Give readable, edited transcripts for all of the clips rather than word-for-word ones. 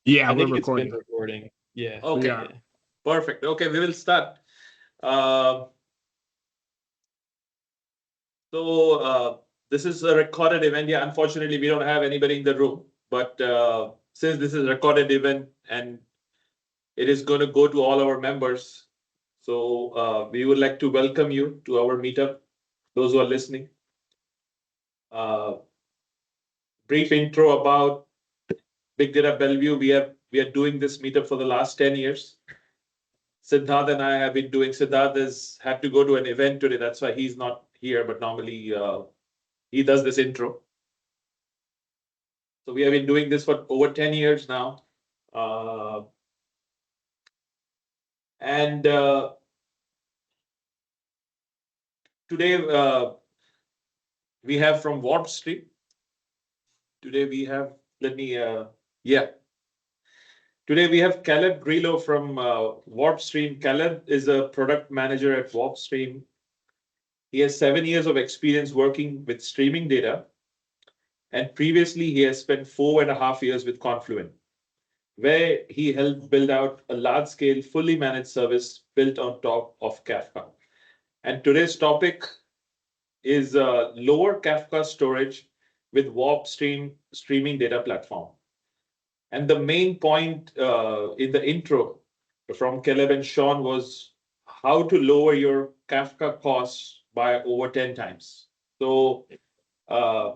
Yeah, I we're think it's been recording. recording. Yeah. Okay, Yeah. perfect. Okay, we will start. Uh, so this is a recorded event. Yeah, unfortunately, we don't have anybody in the room, but since this is a recorded event and it is going to go to all our members, so we would like to welcome you to our meetup. Those who are listening. Uh, Brief intro about Big Data Bellevue. We are doing this meetup for the last 10 years. Siddharth and I have been doing. Siddharth has had to go to an event today. That's why he's not here. But normally he does this intro. So we have been doing this for over 10 years now. And today we have from WarpStream. Today we have, yeah. Today we have Caleb Grillo from WarpStream. Caleb is a product manager at WarpStream. He has 7 years of experience working with streaming data. And previously he has spent 4.5 years with Confluent, where he helped build out a large-scale, fully managed service built on top of Kafka. And today's topic is lower Kafka storage with WarpStream streaming data platform. And the main point in the intro from Caleb and Sean was how to lower your Kafka costs by over 10 times. So uh,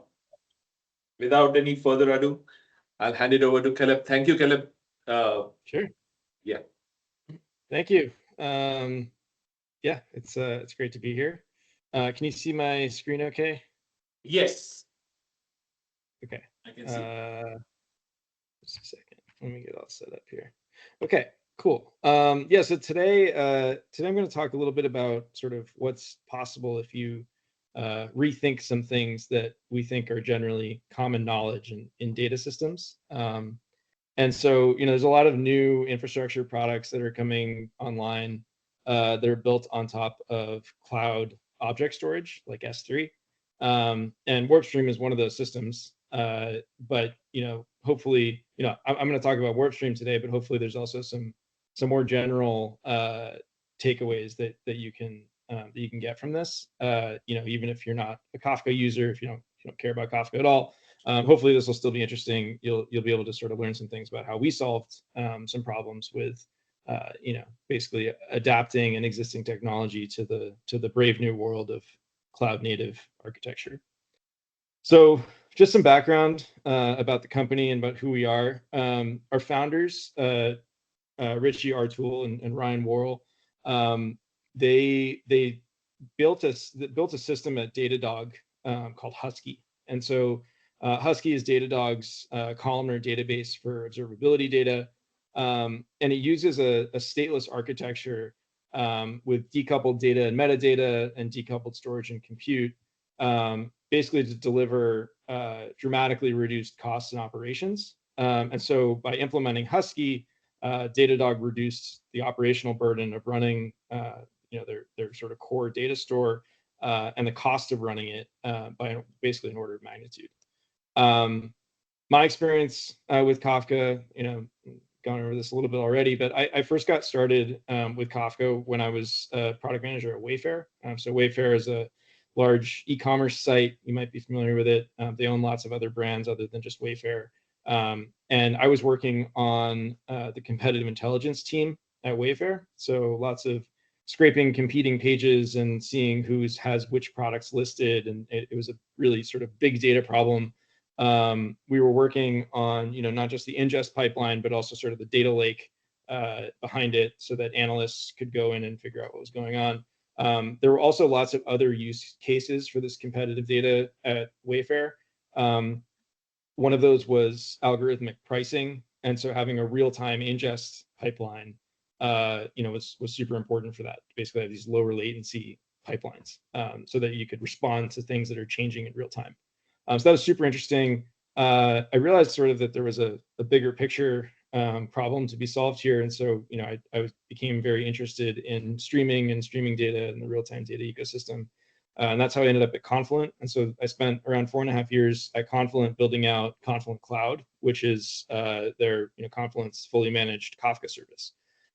without any further ado, I'll hand it over to Caleb. Thank you, Caleb. Sure. Yeah. Thank you. Yeah, it's great to be here. Can you see my screen okay? Yes. Okay. I can see. Just a second. Let me get all set up here. Okay, cool. Yeah, so today I'm going to talk a little bit about sort of what's possible if you rethink some things that we think are generally common knowledge in data systems. And so, there's a lot of new infrastructure products that are coming online that are built on top of cloud object storage like S3. And WarpStream is one of those systems. But hopefully, I'm going to talk about WarpStream today, but hopefully there's also some more general takeaways that you can get from this. Even if you're not a Kafka user, if you don't care about Kafka at all, hopefully this will still be interesting. You'll be able to sort of learn some things about how we solved some problems with basically adapting an existing technology to the brave new world of cloud native architecture. So just some background about the company and about who we are. Our founders, Richie Artool and Ryan Worrell, they built a system at Datadog called Husky. And so Husky is Datadog's columnar database for observability data. And it uses a stateless architecture with decoupled data and metadata and decoupled storage and compute, basically to deliver dramatically reduced costs and operations. And so by implementing Husky, Datadog reduced the operational burden of running their sort of core data store and the cost of running it by basically an order of magnitude. My experience with Kafka, gone over this a little bit already, but I first got started with Kafka when I was a product manager at Wayfair. So Wayfair is a large e-commerce site. You might be familiar with it. They own lots of other brands other than just Wayfair. And I was working on the competitive intelligence team at Wayfair. So lots of scraping competing pages and seeing who has which products listed. And it was a really sort of big data problem. We were working on, not just the ingest pipeline, but also sort of the data lake behind it so that analysts could go in and figure out what was going on. There were also lots of other use cases for this competitive data at Wayfair. One of those was algorithmic pricing. And so having a real-time ingest pipeline, was super important for that. Basically have these lower latency pipelines so that you could respond to things that are changing in real time. So that was super interesting. I realized sort of that there was a bigger picture problem to be solved here. And so, I became very interested in streaming and streaming data and the real-time data ecosystem. And that's how I ended up at Confluent. And so I spent around 4.5 years at Confluent building out Confluent Cloud, which is their Confluent's fully managed Kafka service.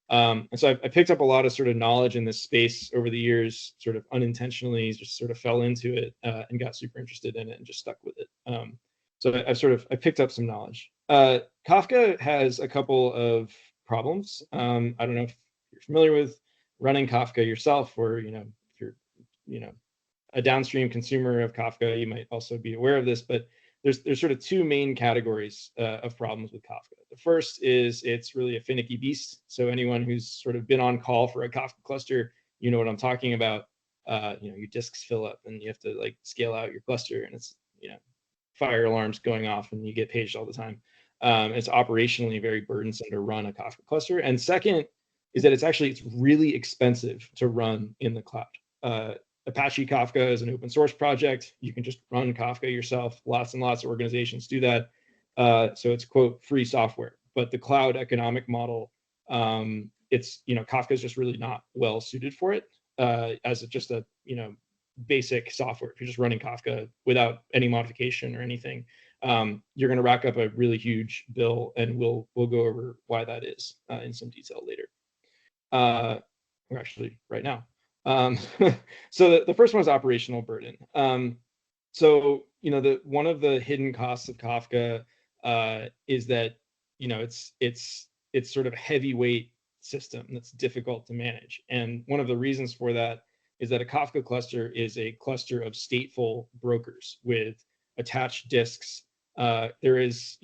And so I picked up a lot of sort of knowledge in this space over the years, sort of unintentionally, just sort of fell into it and got super interested in it and just stuck with it. So I picked up some knowledge. Kafka has a couple of problems. I don't know if you're familiar with running Kafka yourself, or if you're a downstream consumer of Kafka, you might also be aware of this, but there's sort of two main categories of problems with Kafka. The first is it's really a finicky beast. So anyone who's sort of been on call for a Kafka cluster, you know what I'm talking about. Your disks fill up and you have to like scale out your cluster, and it's fire alarms going off and you get paged all the time. It's operationally very burdensome to run a Kafka cluster. And second is that it's really expensive to run in the cloud. Apache Kafka is an open source project. You can just run Kafka yourself. Lots and lots of organizations do that. So it's quote free software. But the cloud economic model, Kafka is just really not well suited for it as just a basic software. If you're just running Kafka without any modification or anything, you're going to rack up a really huge bill, and we'll go over why that is in some detail later. Or actually, right now. So the first one is operational burden. So one of the hidden costs of Kafka is that it's sort of a heavyweight system that's difficult to manage, and one of the reasons for that is that a Kafka cluster is a cluster of stateful brokers with attached disks. There is,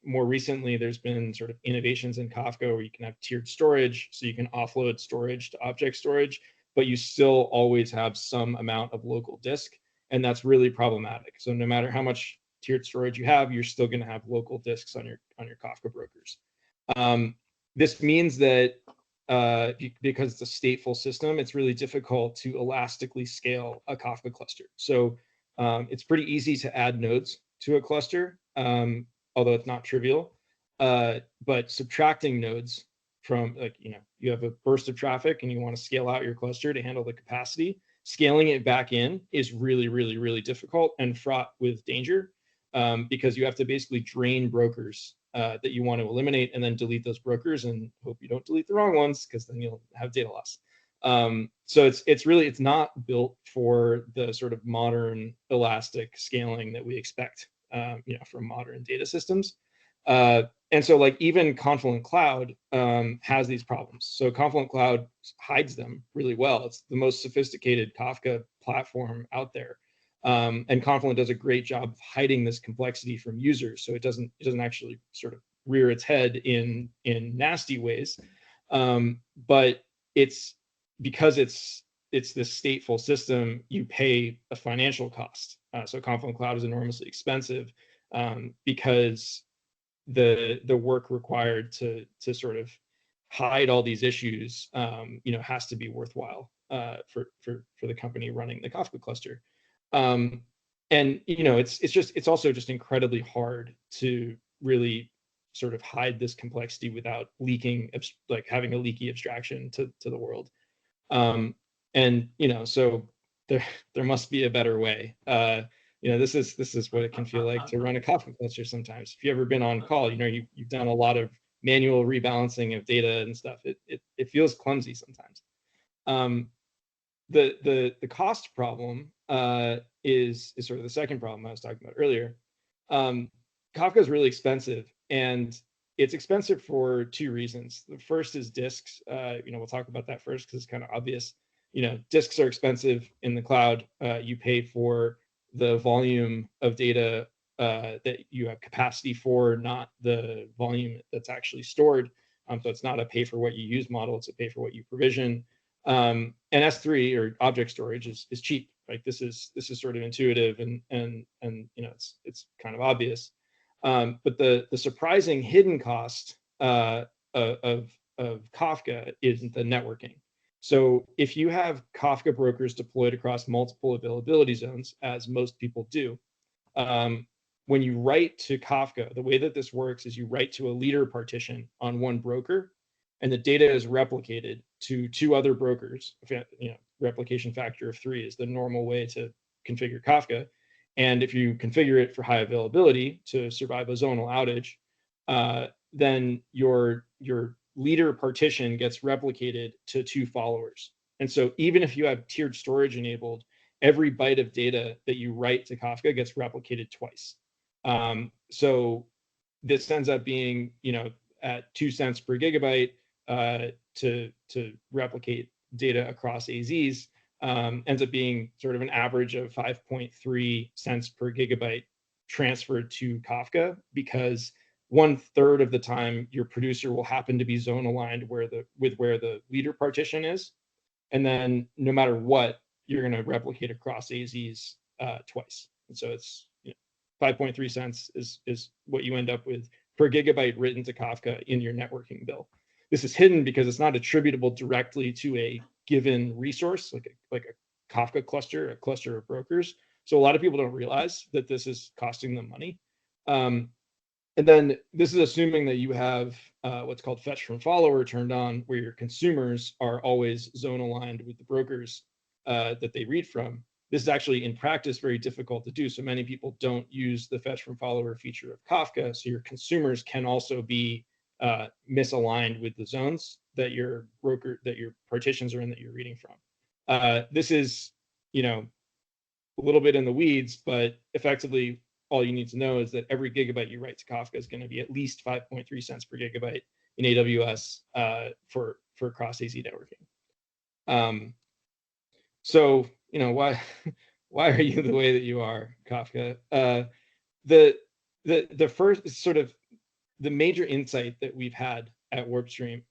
more recently, there's been sort of innovations in Kafka where you can have tiered storage, so you can offload storage to object storage, but you still always have some amount of local disk, and that's really problematic. So no matter how much tiered storage you have, you're still going to have local disks on your Kafka brokers. This means that because it's a stateful system, it's really difficult to elastically scale a Kafka cluster. So it's pretty easy to add nodes to a cluster, although it's not trivial. But subtracting nodes from, you have a burst of traffic and you want to scale out your cluster to handle the capacity, scaling it back in is really, really, really difficult and fraught with danger, because you have to basically drain brokers that you want to eliminate, and then delete those brokers and hope you don't delete the wrong ones, because then you'll have data loss. So it's not built for the sort of modern elastic scaling that we expect, from modern data systems. And so even Confluent Cloud has these problems. So Confluent Cloud hides them really well. It's the most sophisticated Kafka platform out there. And Confluent does a great job of hiding this complexity from users, so it doesn't actually sort of rear its head in nasty ways. But it's because it's this stateful system, you pay a financial cost. So Confluent Cloud is enormously expensive because the work required to sort of hide all these issues, has to be worthwhile for the company running the Kafka cluster. And it's also just incredibly hard to really sort of hide this complexity without leaking, like having a leaky abstraction to the world. So there must be a better way. This is what it can feel like to run a Kafka cluster sometimes. If you've ever been on call, you've done a lot of manual rebalancing of data and stuff. It feels clumsy sometimes. The cost problem is sort of the second problem I was talking about earlier. Kafka is really expensive, and it's expensive for two reasons. The first is disks. We'll talk about that first because it's kind of obvious. Disks are expensive in the cloud. You pay for the volume of data that you have capacity for, not the volume that's actually stored. So it's not a pay for what you use model, it's a pay for what you provision. And S3 or object storage is cheap. Right? This is sort of intuitive and it's kind of obvious. But the surprising hidden cost of Kafka is the networking. So if you have Kafka brokers deployed across multiple availability zones, as most people do, when you write to Kafka, the way that this works is you write to a leader partition on one broker, and the data is replicated to 2 other brokers. Replication factor of 3 is the normal way to configure Kafka. And if you configure it for high availability to survive a zonal outage, then your leader partition gets replicated to 2 followers. And so even if you have tiered storage enabled, every byte of data that you write to Kafka gets replicated twice. So this ends up being, at 2 cents per gigabyte to replicate data across AZs, ends up being sort of an average of 5.3 cents per gigabyte transferred to Kafka, because 1/3 of the time your producer will happen to be zone aligned with where the leader partition is, and then no matter what, you're going to replicate across AZs twice. And so it's 5.3 cents is what you end up with per gigabyte written to Kafka in your networking bill. This is hidden because it's not attributable directly to a given resource, like a Kafka cluster, a cluster of brokers. So a lot of people don't realize that this is costing them money. And then this is assuming that you have what's called fetch from follower turned on, where your consumers are always zone aligned with the brokers that they read from. This is actually in practice very difficult to do. So many people don't use the fetch from follower feature of Kafka. So your consumers can also be misaligned with the zones that your partitions are in that you're reading from. This is, a little bit in the weeds, but effectively all you need to know is that every gigabyte you write to Kafka is going to be at least 5.3 cents per gigabyte in AWS for cross AZ networking. So why are you the way that you are, Kafka? The first sort of the major insight that we've had at WarpStream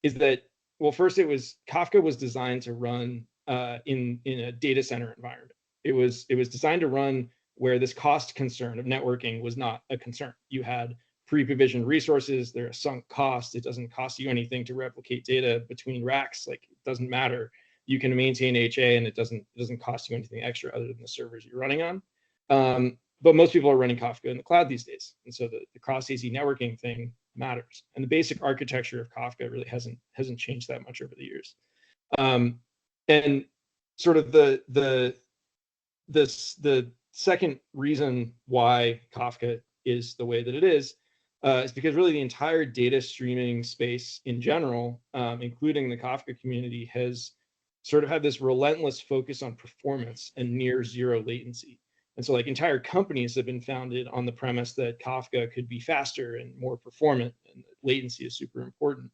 is that, well, first Kafka was designed to run in a data center environment. It was designed to run where this cost concern of networking was not a concern. You had pre-provisioned resources, they're a sunk cost. It doesn't cost you anything to replicate data between racks. Like, it doesn't matter. You can maintain HA and it doesn't cost you anything extra other than the servers you're running on. But most people are running Kafka in the cloud these days. And so the cross AZ networking thing matters. And the basic architecture of Kafka really hasn't changed that much over the years. And sort of the second reason why Kafka is the way that it is because really the entire data streaming space in general, including the Kafka community, has sort of had this relentless focus on performance and near zero latency. And so like entire companies have been founded on the premise that Kafka could be faster and more performant, and latency is super important.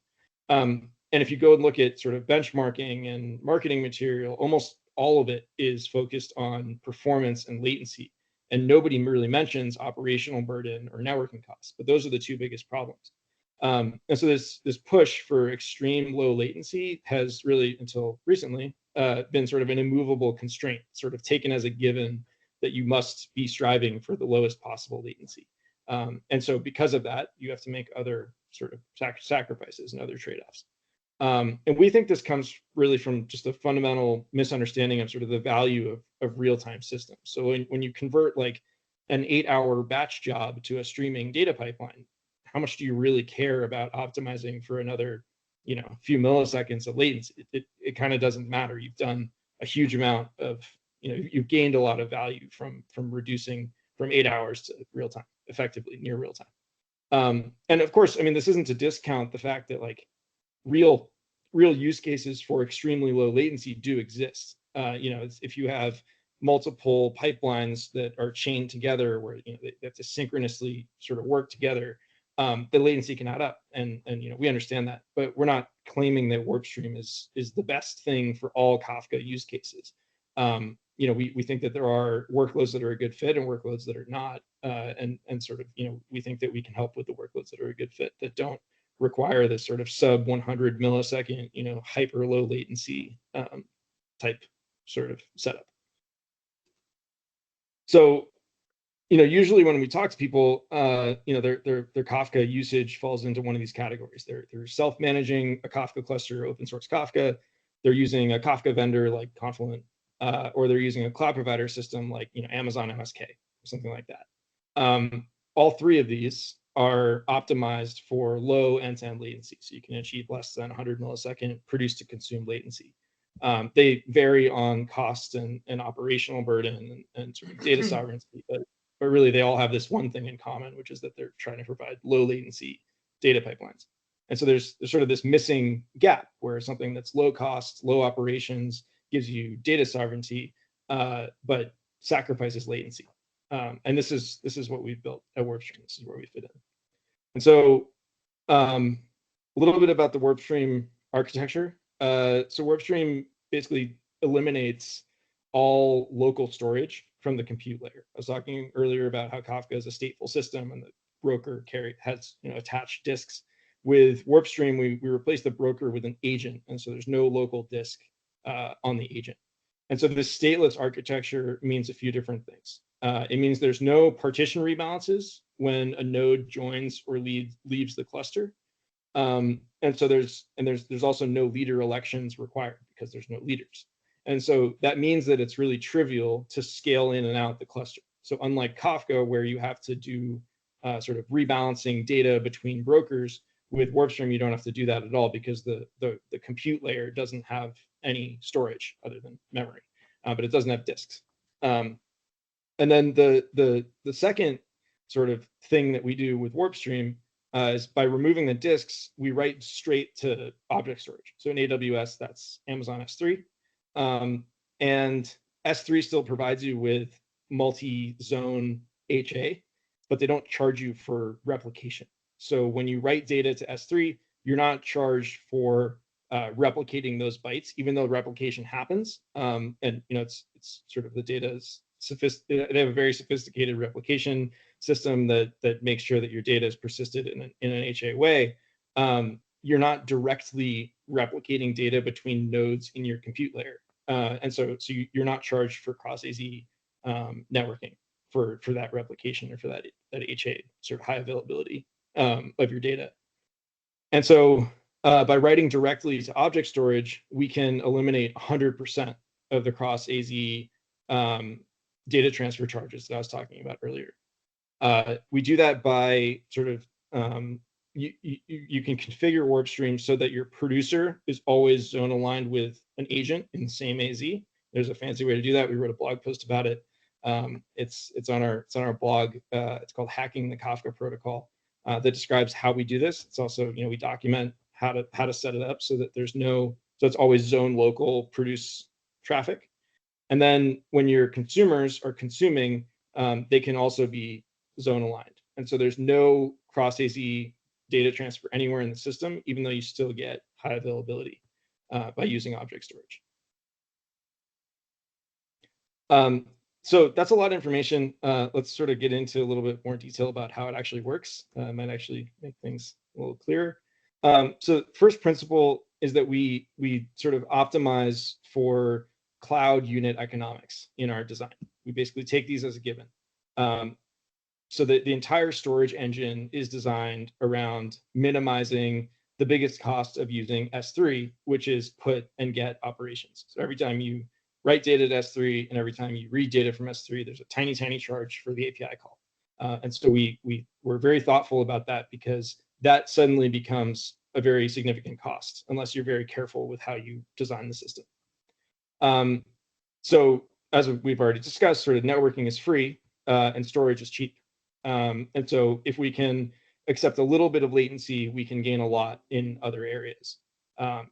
And if you go and look at sort of benchmarking and marketing material, almost all of it is focused on performance and latency. And nobody really mentions operational burden or networking costs, but those are the 2 biggest problems. And so this push for extreme low latency has really, until recently, been sort of an immovable constraint, sort of taken as a given that you must be striving for the lowest possible latency. And so because of that, you have to make other sort of sacrifices and other trade-offs. And we think this comes really from just a fundamental misunderstanding of sort of the value of real-time systems. So when you convert like an 8-hour batch job to a streaming data pipeline, how much do you really care about optimizing for another, few milliseconds of latency? It kind of doesn't matter. You've done a huge amount of, you've gained a lot of value from reducing from 8 hours to real time, effectively near real time. And of course, I mean, this isn't to discount the fact that like real use cases for extremely low latency do exist. If you have multiple pipelines that are chained together where they have to synchronously sort of work together, the latency can add up, and we understand that, but we're not claiming that WarpStream is the best thing for all Kafka use cases. We think that there are workloads that are a good fit and workloads that are not, and sort of we think that we can help with the workloads that are a good fit that don't require this sort of sub 100 millisecond, hyper low latency type sort of setup. So, usually when we talk to people, their Kafka usage falls into one of these categories. They're self-managing a Kafka cluster, open source Kafka. They're using a Kafka vendor like Confluent, or they're using a cloud provider system like Amazon MSK or something like that. All 3 of these are optimized for low end-to-end latency. So you can achieve less than 100 millisecond produce to consume latency. They vary on cost and operational burden and sort of data sovereignty, but really they all have this one thing in common, which is that they're trying to provide low latency data pipelines. And so there's sort of this missing gap where something that's low cost, low operations gives you data sovereignty, but sacrifices latency. And this is what we've built at WarpStream. This is where we fit in. And so a little bit about the WarpStream architecture. So WarpStream basically eliminates all local storage from the compute layer. I was talking earlier about how Kafka is a stateful system and the broker has attached disks. With WarpStream, we replace the broker with an agent, and so there's no local disk on the agent. And so this stateless architecture means a few different things. It means there's no partition rebalances when a node joins or leaves the cluster. And so there's also no leader elections required because there's no leaders. And so that means that it's really trivial to scale in and out the cluster. So unlike Kafka, where you have to do sort of rebalancing data between brokers, with WarpStream, you don't have to do that at all because the compute layer doesn't have any storage other than memory, but it doesn't have disks. And then the second sort of thing that we do with WarpStream is by removing the disks, we write straight to object storage. So in AWS, that's Amazon S3. And S3 still provides you with multi-zone HA, but they don't charge you for replication. So when you write data to S3, you're not charged for replicating those bytes, even though replication happens. And it's sort of the data is sophisticated. They have a very sophisticated replication system that makes sure that your data is persisted in an HA way. You're not directly replicating data between nodes in your compute layer, and so you're not charged for cross AZ networking for that replication or for that HA sort of high availability of your data. And so by writing directly to object storage, we can eliminate 100% of the cross AZ data transfer charges that I was talking about earlier. We do that by sort of you can configure WarpStream so that your producer is always zone aligned with an agent in the same AZ. There's a fancy way to do that. We wrote a blog post about it. It's on our blog. It's called Hacking the Kafka Protocol. That describes how we do this. It's also, we document how to set it up so that so it's always zone local produce traffic. And then when your consumers are consuming, they can also be zone aligned. And so there's no cross AZ data transfer anywhere in the system, even though you still get high availability by using object storage. So that's a lot of information. Let's sort of get into a little bit more detail about how it actually works. Might actually make things a little clearer. So first principle is that we sort of optimize for cloud unit economics in our design. We basically take these as a given. So the entire storage engine is designed around minimizing the biggest cost of using S3, which is put and get operations. So every time you write data to S3 and every time you read data from S3, there's a tiny charge for the API call. And so we're very thoughtful about that because that suddenly becomes a very significant cost unless you're very careful with how you design the system. So as we've already discussed, sort of networking is free and storage is cheap. And so if we can accept a little bit of latency, we can gain a lot in other areas. I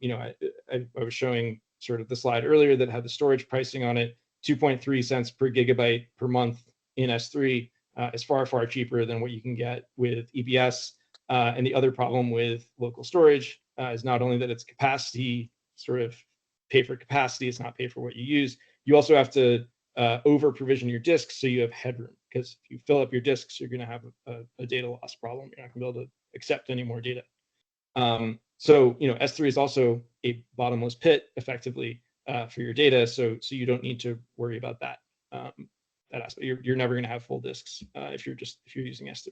was showing sort of the slide earlier that had the storage pricing on it. 2.3 cents per gigabyte per month in S3 is far cheaper than what you can get with EBS. And the other problem with local storage is not only that it's capacity, sort of pay for capacity, it's not pay for what you use. You also have to over provision your disks so you have headroom, because if you fill up your disks, you're going to have a data loss problem. You're not going to be able to accept any more data. So S3 is also a bottomless pit effectively for your data, so you don't need to worry about that that aspect. You're never going to have full disks if you're using S3.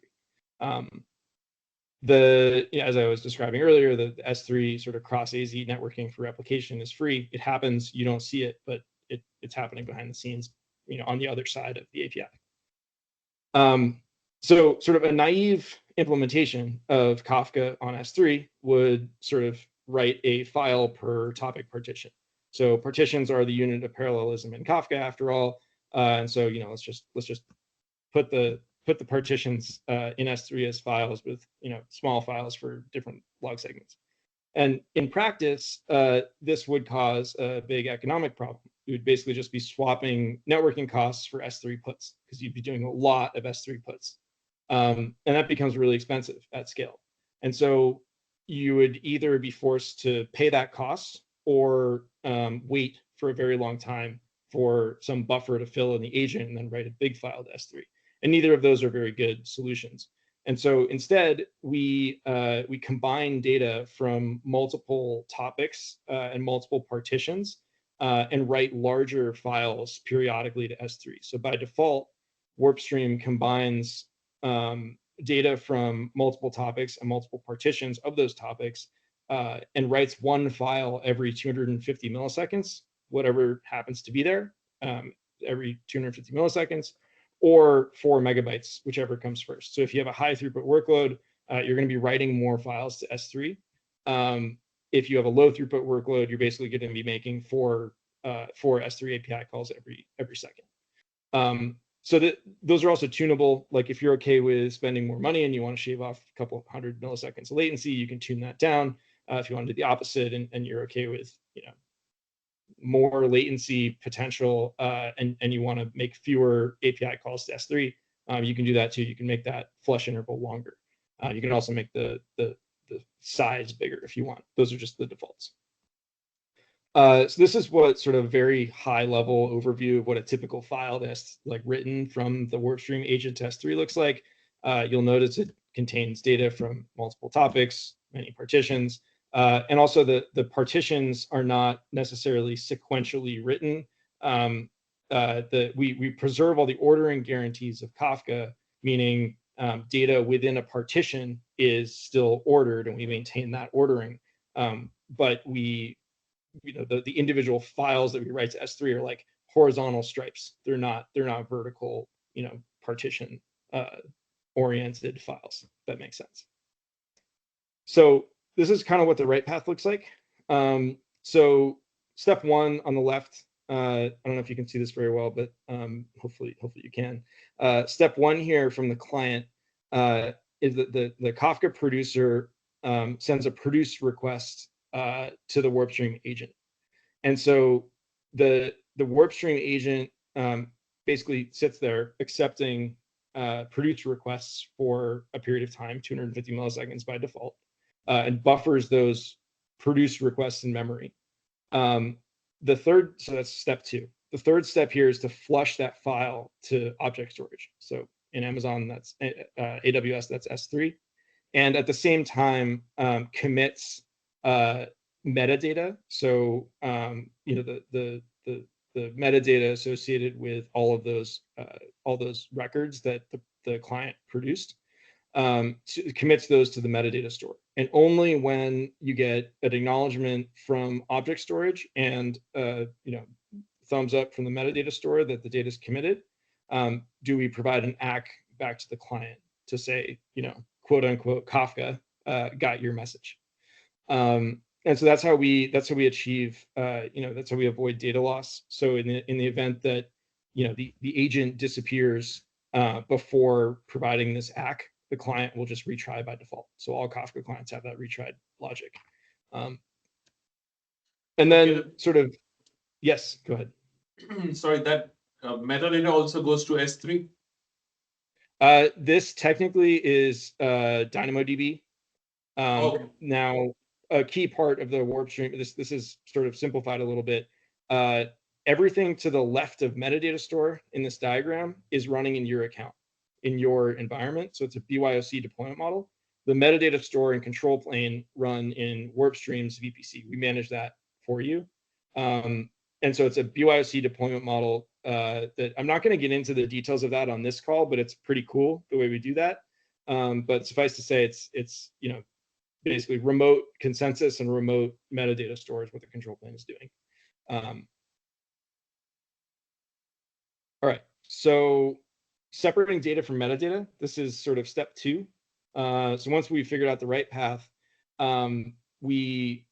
As I was describing earlier, the S3 sort of cross AZ networking for replication is free. It happens, you don't see it, but it's happening behind the scenes, on the other side of the API. So sort of a naive implementation of Kafka on S3 would sort of write a file per topic partition. So partitions are the unit of parallelism in Kafka after all. And so, let's just put the partitions in S3 as files with, small files for different log segments. And in practice, this would cause a big economic problem. You would basically just be swapping networking costs for S3 puts because you'd be doing a lot of S3 puts. And that becomes really expensive at scale. And so you would either be forced to pay that cost or wait for a very long time for some buffer to fill in the agent and then write a big file to S3. And neither of those are very good solutions. And so instead, we combine data from multiple topics and multiple partitions and write larger files periodically to S3. So by default, WarpStream combines data from multiple topics and multiple partitions of those topics and writes one file every 250 milliseconds, whatever happens to be there, every 250 milliseconds, or 4 megabytes, whichever comes first. So if you have a high throughput workload, you're going to be writing more files to S3. If you have a low throughput workload, you're basically going to be making four S3 API calls every second. So those are also tunable. Like if you're okay with spending more money and you want to shave off a couple hundred milliseconds of latency, you can tune that down. If you want to do the opposite and you're okay with more latency potential and you want to make fewer API calls to S3, you can do that too. You can make that flush interval longer. You can also make the size bigger if you want. Those are just the defaults. So this is what sort of very high level overview of what a typical file that's like written from the WarpStream agent to S3 looks like. You'll notice it contains data from multiple topics, many partitions, and also the partitions are not necessarily sequentially written. We preserve all the ordering guarantees of Kafka, meaning data within a partition is still ordered and we maintain that ordering. But we the individual files that we write to S3 are like horizontal stripes. They're not vertical, partition oriented files. If that makes sense. So this is kind of what the write path looks like. So step one on the left, I don't know if you can see this very well, but hopefully you can. Step one here from the client is that the Kafka producer sends a produce request to the WarpStream agent. And so the WarpStream agent basically sits there accepting produce requests for a period of time, 250 milliseconds by default, and buffers those produce requests in memory. So that's step two. The third step here is to flush that file to object storage. So in Amazon, that's AWS, that's S3. And at the same time, commits metadata. So the metadata associated with all those records that the client produced, commits those to the metadata store. And only when you get an acknowledgement from object storage and thumbs up from the metadata store that the data is committed, do we provide an ACK back to the client to say, quote unquote, Kafka got your message. And so that's how we achieve, that's how we avoid data loss. So in the event that, the agent disappears before providing this ACK, the client will just retry by default. So all Kafka clients have that retry logic. And then sort of, yes, go ahead. Sorry, that metadata also goes to S3? This technically is DynamoDB. Okay. Now, a key part of the WarpStream, this is sort of simplified a little bit. Everything to the left of metadata store in this diagram is running in your account, in your environment. So it's a BYOC deployment model. The metadata store and control plane run in WarpStream's VPC. We manage that for you. And so it's a BYOC deployment model that I'm not going to get into the details of that on this call, but it's pretty cool the way we do that. But suffice to say, it's basically remote consensus and remote metadata store is what the control plane is doing. All right, so separating data from metadata, this is sort of step 2. So once we figured out the right path, we,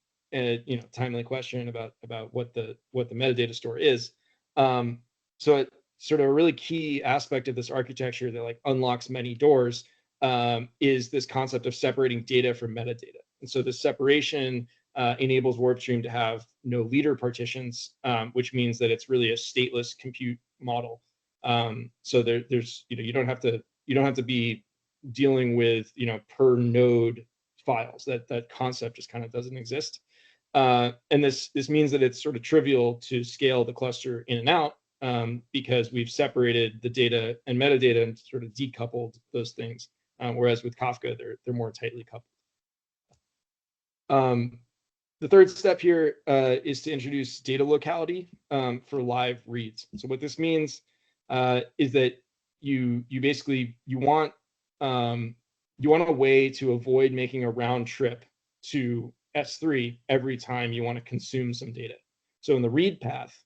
timely question about what the metadata store is. So it sort of a really key aspect of this architecture that like unlocks many doors is this concept of separating data from metadata. And so this separation enables WarpStream to have no leader partitions, which means that it's really a stateless compute model. So there's you don't have to be dealing with per node files. That concept just kind of doesn't exist. And this means that it's sort of trivial to scale the cluster in and out because we've separated the data and metadata and sort of decoupled those things. Whereas with Kafka, they're more tightly coupled. The third step here is to introduce data locality for live reads. So what this means is that you basically want a way to avoid making a round trip to S3 every time you want to consume some data. So in the read path,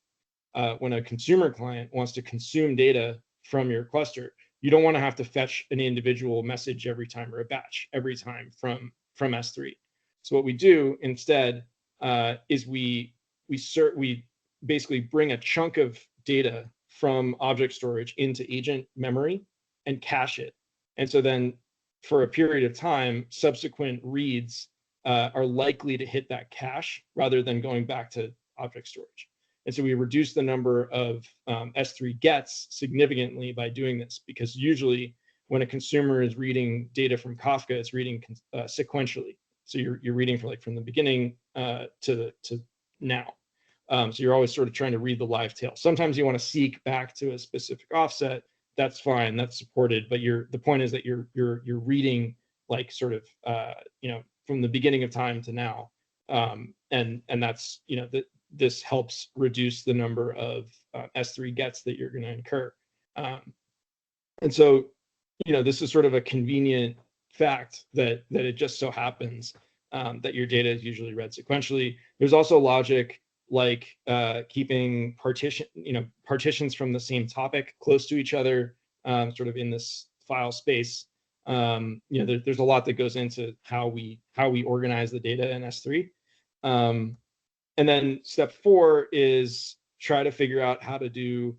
when a consumer client wants to consume data from your cluster, you don't want to have to fetch an individual message every time or a batch every time from S3. So what we do instead is we basically bring a chunk of data from object storage into agent memory and cache it. And so then for a period of time, subsequent reads are likely to hit that cache rather than going back to object storage. And so we reduce the number of S3 gets significantly by doing this, because usually when a consumer is reading data from Kafka, it's reading sequentially. So you're reading from the beginning to now. So you're always sort of trying to read the live tail. Sometimes you want to seek back to a specific offset. That's fine, that's supported. But the point is that you're reading like sort of from the beginning of time to now, and that's this helps reduce the number of S3 gets that you're going to incur. And so this is sort of a convenient fact that it just so happens that your data is usually read sequentially. There's also logic like keeping partitions from the same topic close to each other, sort of in this file space. There's a lot that goes into how we organize the data in S3. And then step 4 is try to figure out how to do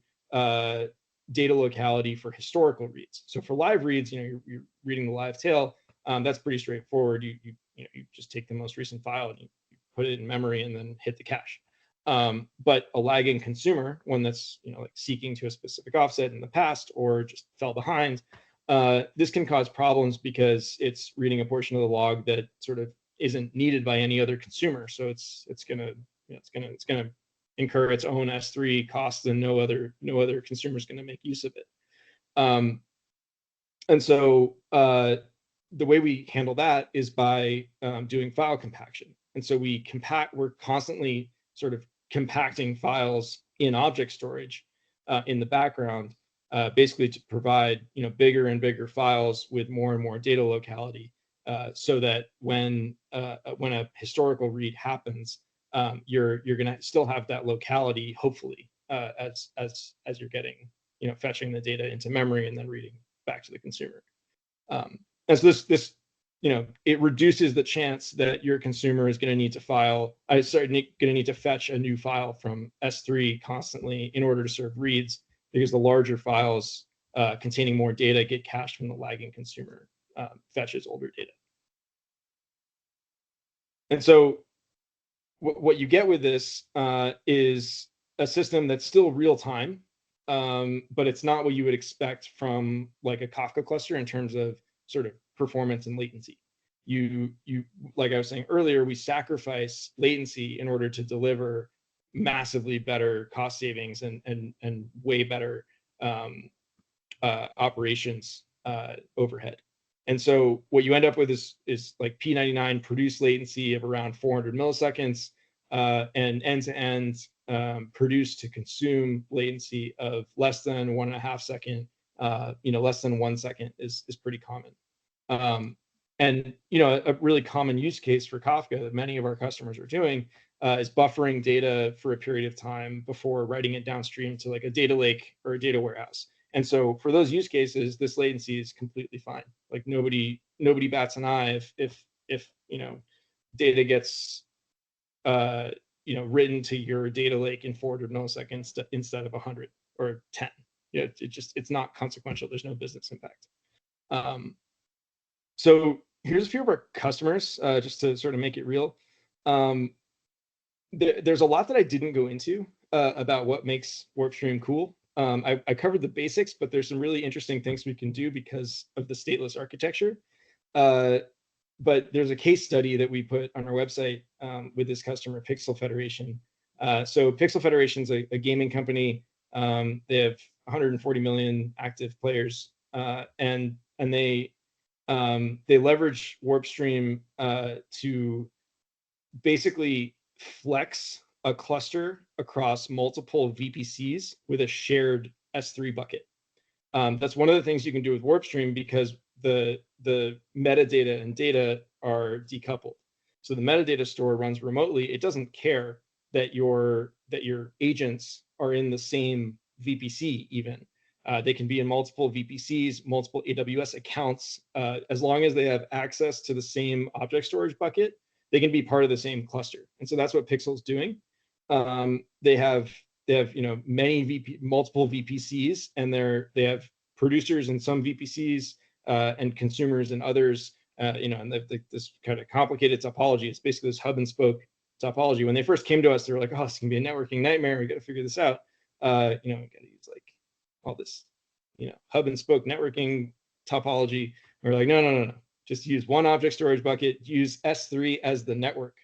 data locality for historical reads. So for live reads, you're reading the live tail. That's pretty straightforward. You just take the most recent file and you put it in memory and then hit the cache. But a lagging consumer, one that's like seeking to a specific offset in the past or just fell behind, this can cause problems because it's reading a portion of the log that sort of isn't needed by any other consumer. So it's gonna incur its own S3 costs, and no other consumer is going to make use of it. And so the way we handle that is by doing file compaction. And so we're constantly sort of compacting files in object storage in the background, basically to provide bigger and bigger files with more and more data locality, so that when a historical read happens, you're going to still have that locality, hopefully, as you're getting fetching the data into memory and then reading back to the consumer. And so this it reduces the chance that your consumer is going to need to fetch a new file from S3 constantly in order to serve reads, because the larger files containing more data get cached when the lagging consumer fetches older data. And so what you get with this is a system that's still real time, but it's not what you would expect from like a Kafka cluster in terms of sort of performance and latency. You like I was saying earlier, we sacrifice latency in order to deliver massively better cost savings and way better operations overhead. And so what you end up with is like P99 produced latency of around 400 milliseconds, and end-to-end produce to consume latency of less than 1.5 second, less than 1 second is pretty common. And a really common use case for Kafka that many of our customers are doing is buffering data for a period of time before writing it downstream to like a data lake or a data warehouse. And so for those use cases, this latency is completely fine. Like nobody bats an eye if data gets written to your data lake in 400 milliseconds instead of 100 or 10. Yeah, it's not consequential. There's no business impact. So here's a few of our customers, just to sort of make it real. There's a lot that I didn't go into about what makes WarpStream cool. I covered the basics, but there's some really interesting things we can do because of the stateless architecture. But there's a case study that we put on our website with this customer, Pixel Federation. So Pixel Federation is a gaming company. They have 140 million active players, and they leverage WarpStream to basically flex a cluster across multiple VPCs with a shared S3 bucket. That's one of the things you can do with WarpStream because the metadata and data are decoupled. So the metadata store runs remotely. It doesn't care that your agents are in the same VPC even. They can be in multiple VPCs, multiple AWS accounts. As long as they have access to the same object storage bucket, they can be part of the same cluster. And so that's what Pixel's doing. They have multiple VPCs, and they have producers in some VPCs and consumers in others. And this kind of complicated topology. It's basically this hub and spoke topology. When they first came to us, they were like, "Oh, this can be a networking nightmare. We got to figure this out. We got to use like all this, hub and spoke networking topology." And we're like, no. Just use one object storage bucket. Use S3 as the network,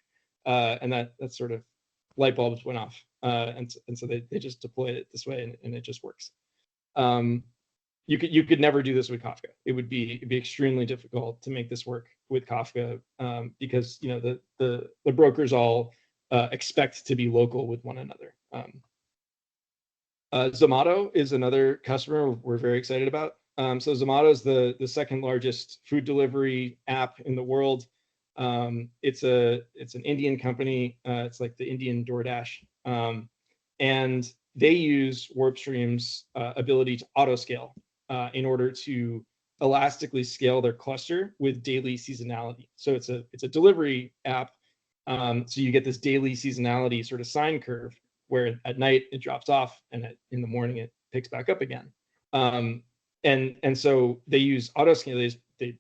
and that sort of light bulbs went off, and so they just deployed it this way, and it just works. You could never do this with Kafka. It'd be extremely difficult to make this work with Kafka because the brokers all expect to be local with one another. Zomato is another customer we're very excited about. So Zomato is the second largest food delivery app in the world. It's an Indian company. It's like the Indian DoorDash, and they use WarpStream's ability to auto scale in order to elastically scale their cluster with daily seasonality. So it's a delivery app. So you get this daily seasonality sort of sine curve where at night it drops off and in the morning it picks back up again. And so they use autoscale. They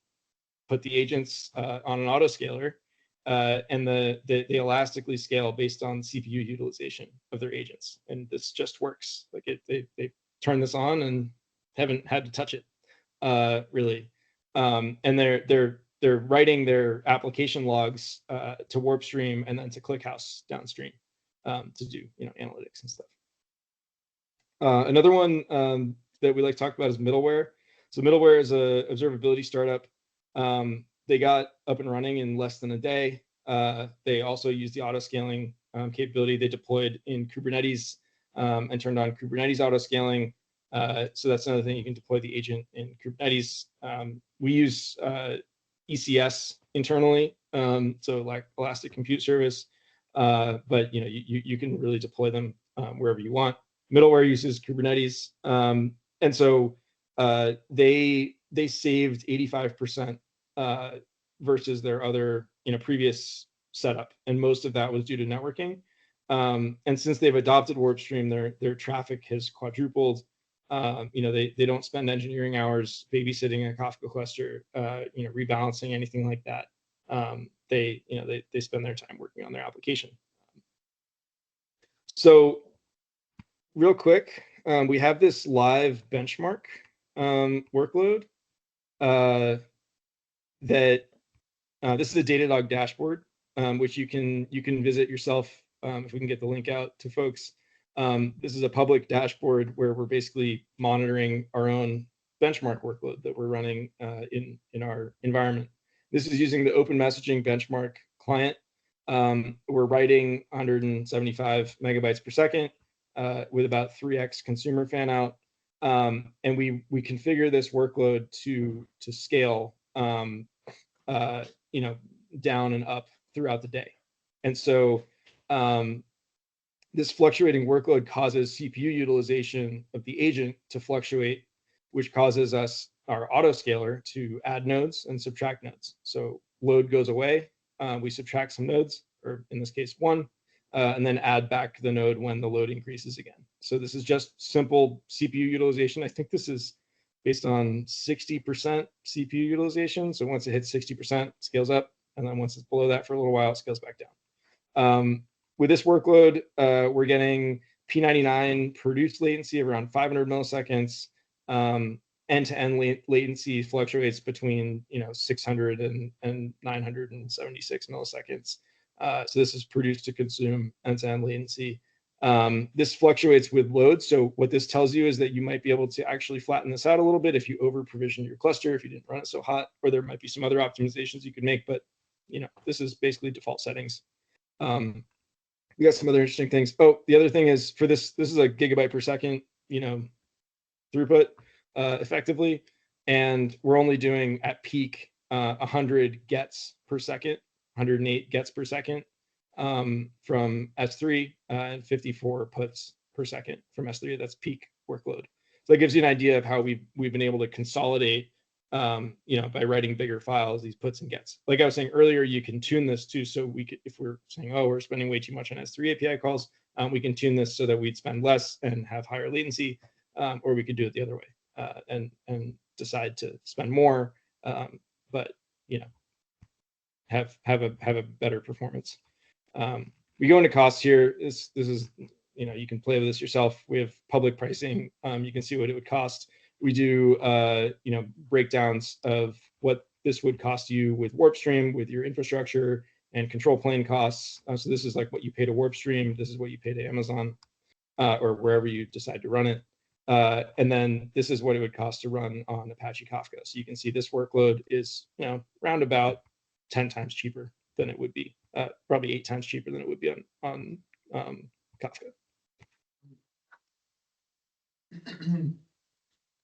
put the agents on an autoscaler, and they elastically scale based on CPU utilization of their agents. And this just works. Like they turn this on and haven't had to touch it really. And they're writing their application logs to WarpStream and then to ClickHouse downstream to do analytics and stuff. Another one that we like to talk about is middleware. So middleware is a observability startup. They got up and running in less than a day. They also use the auto scaling capability. They deployed in Kubernetes and turned on Kubernetes auto scaling. So that's another thing, you can deploy the agent in Kubernetes. We use ECS internally, so like Elastic Compute Service, but you can really deploy them wherever you want. Middleware uses Kubernetes, and so they saved 85% versus their other previous setup, and most of that was due to networking. And since they've adopted WarpStream, their traffic has quadrupled. They don't spend engineering hours babysitting a Kafka cluster, rebalancing anything like that. They spend their time working on their application. So real quick, we have this live benchmark workload that this is a Datadog dashboard, which you can visit yourself if we can get the link out to folks. This is a public dashboard where we're basically monitoring our own benchmark workload that we're running in our environment. This is using the open messaging benchmark client. We're writing 175 megabytes per second with about 3x consumer fan out. And we configure this workload to scale down and up throughout the day. And so this fluctuating workload causes CPU utilization of the agent to fluctuate which causes us, our autoscaler, to add nodes and subtract nodes. So load goes away, we subtract some nodes, or in this case, one, and then add back the node when the load increases again. So this is just simple CPU utilization. I think this is based on 60% CPU utilization. So once it hits 60%, it scales up. And then once it's below that for a little while, it scales back down. With this workload, we're getting P99 produced latency of around 500 milliseconds. End-to-end latency fluctuates between 600 and 976 milliseconds. So this is produced to consume end-to-end latency. This fluctuates with load. So what this tells you is that you might be able to actually flatten this out a little bit if you over provision your cluster, if you didn't run it so hot, or there might be some other optimizations you could make, but this is basically default settings. We got some other interesting things. Oh, the other thing is for this is a gigabyte per second, throughput effectively, and we're only doing at peak 100 gets per second, 108 gets per second from S3 and 54 puts per second from S3. That's peak workload. So that gives you an idea of how we've been able to consolidate, by writing bigger files, these puts and gets. Like I was saying earlier, you can tune this too. So we could, if we're saying, oh, we're spending way too much on S3 API calls, we can tune this so that we'd spend less and have higher latency, or we could do it the other way and decide to spend more, but have a better performance. We go into costs here. This is, you can play with this yourself. We have public pricing. You can see what it would cost. We do, breakdowns of what this would cost you with WarpStream, with your infrastructure and control plane costs. So this is like what you pay to WarpStream. This is what you pay to Amazon or wherever you decide to run it. And then this is what it would cost to run on Apache Kafka. So you can see this workload is, around about 10 times cheaper than it would be, probably 8 times cheaper than it would be on Kafka.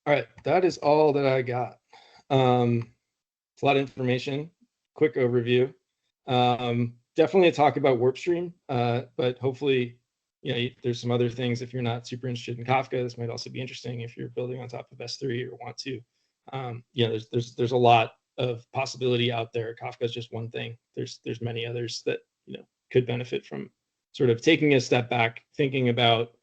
All right, that is all that I got. It's a lot of information, quick overview. Definitely a talk about WarpStream, but hopefully, there's some other things. If you're not super interested in Kafka, this might also be interesting if you're building on top of S3 or want to. There's a lot of possibility out there. Kafka is just one thing. There's many others that could benefit from sort of taking a step back, thinking about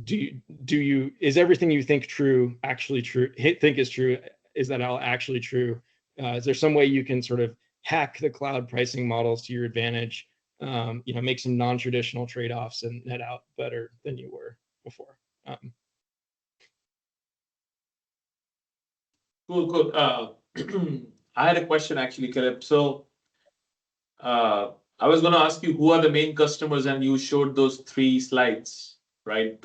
is everything you think true actually true? Think is true? Is that all actually true? Is there some way you can sort of hack the cloud pricing models to your advantage? Make some non-traditional trade-offs and net out better than you were before. Cool. I had a question actually, Caleb. So I was going to ask you who are the main customers, and you showed those 3 slides, right?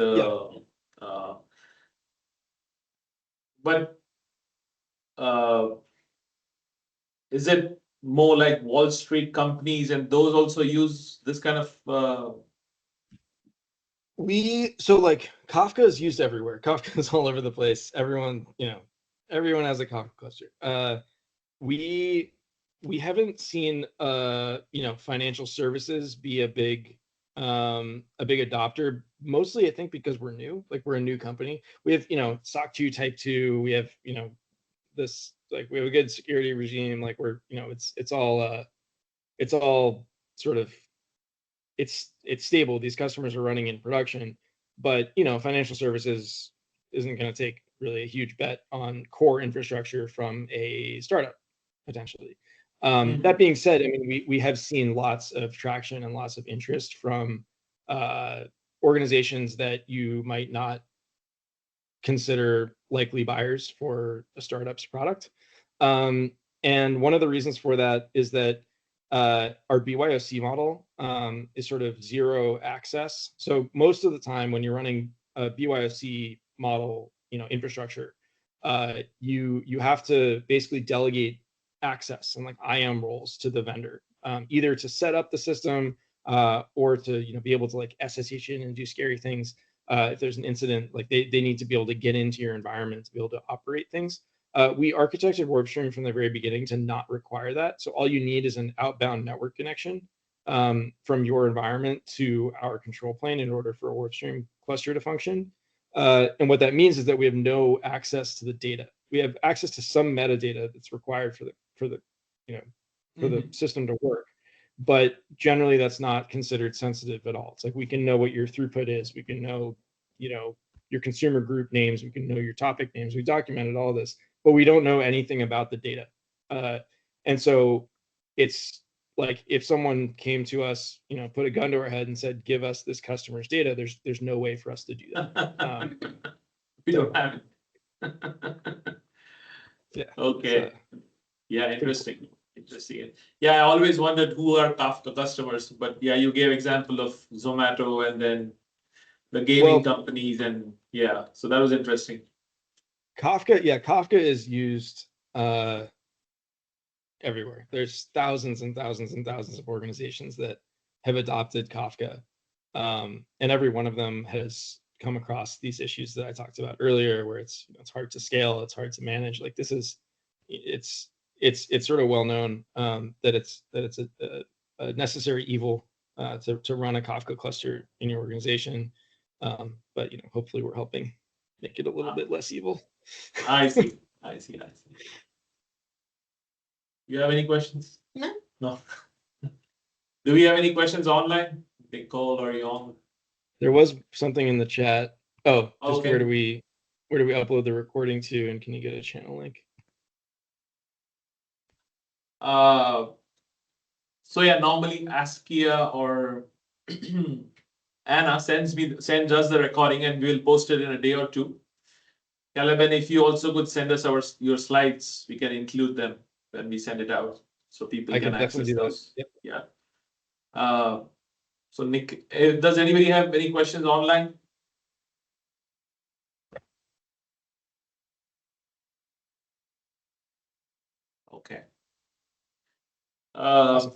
But is it more like Wall Street companies, and those also use this kind of? So like Kafka is used everywhere. Kafka is all over the place. Everyone has a Kafka cluster. We haven't seen financial services be a big adopter, mostly I think because we're new. Like we're a new company. We have SOC 2 type 2. We have this, like we have a good security regime. Like we're it's all sort of it's stable. These customers are running in production, but financial services isn't going to take really a huge bet on core infrastructure from a startup potentially. That being said, I mean, we have seen lots of traction and lots of interest from organizations that you might not consider likely buyers for a startup's product. And one of the reasons for that is that our BYOC model is sort of zero access. So most of the time when you're running a BYOC model, infrastructure, you have to basically delegate access and like IAM roles to the vendor, either to set up the system or to be able to like SSH in and do scary things. If there's an incident, like they need to be able to get into your environment to be able to operate things. We architected WarpStream from the very beginning to not require that. So all you need is an outbound network connection from your environment to our control plane in order for a WarpStream cluster to function. And what that means is that we have no access to the data. We have access to some metadata that's required for the system to work, but generally that's not considered sensitive at all. It's like we can know what your throughput is, we can know, your consumer group names, we can know your topic names. We documented all this, but we don't know anything about the data. And so it's like if someone came to us, put a gun to our head and said, "Give us this customer's data," there's no way for us to do that. We don't have it. Yeah. Okay. Yeah, interesting. Interesting. Yeah, I always wondered who are Kafka customers, but yeah, you gave example of Zomato and then the gaming companies, and yeah, so that was interesting. Kafka is used everywhere. There's thousands and thousands and thousands of organizations that have adopted Kafka, and every one of them has come across these issues that I talked about earlier, where it's hard to scale, it's hard to manage. Like it's sort of well known that it's a necessary evil to run a Kafka cluster in your organization. But hopefully we're helping make it a little bit less evil. I see. You have any questions? No. Do we have any questions online? Nicole or Yong? There was something in the chat. Oh, just okay. where do we upload the recording to, and can you get a channel link? So yeah, normally Askia or Anna sends us the recording, and we'll post it in a day or two. Caleb, if you also could send us your slides, we can include them when we send it out, so people can access those. Yep. Yeah. So Nick, does anybody have any questions online? Okay. Awesome.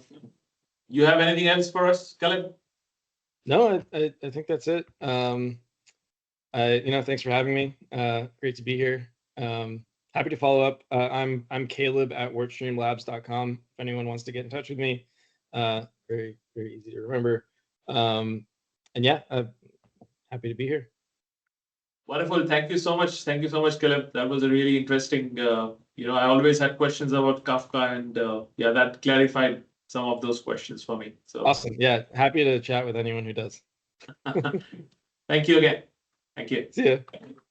You have anything else for us, Caleb? No, I think that's it. Thanks for having me. Great to be here. Happy to follow up. I'm Caleb at WarpStreamLabs.com. If anyone wants to get in touch with me, very, very easy to remember. And yeah, I'm happy to be here. Wonderful. Thank you so much. Thank you so much, Caleb. That was a really interesting. I always had questions about Kafka, and yeah, that clarified some of those questions for me. So awesome. Yeah, happy to chat with anyone who does. Thank you again. Thank you. See ya.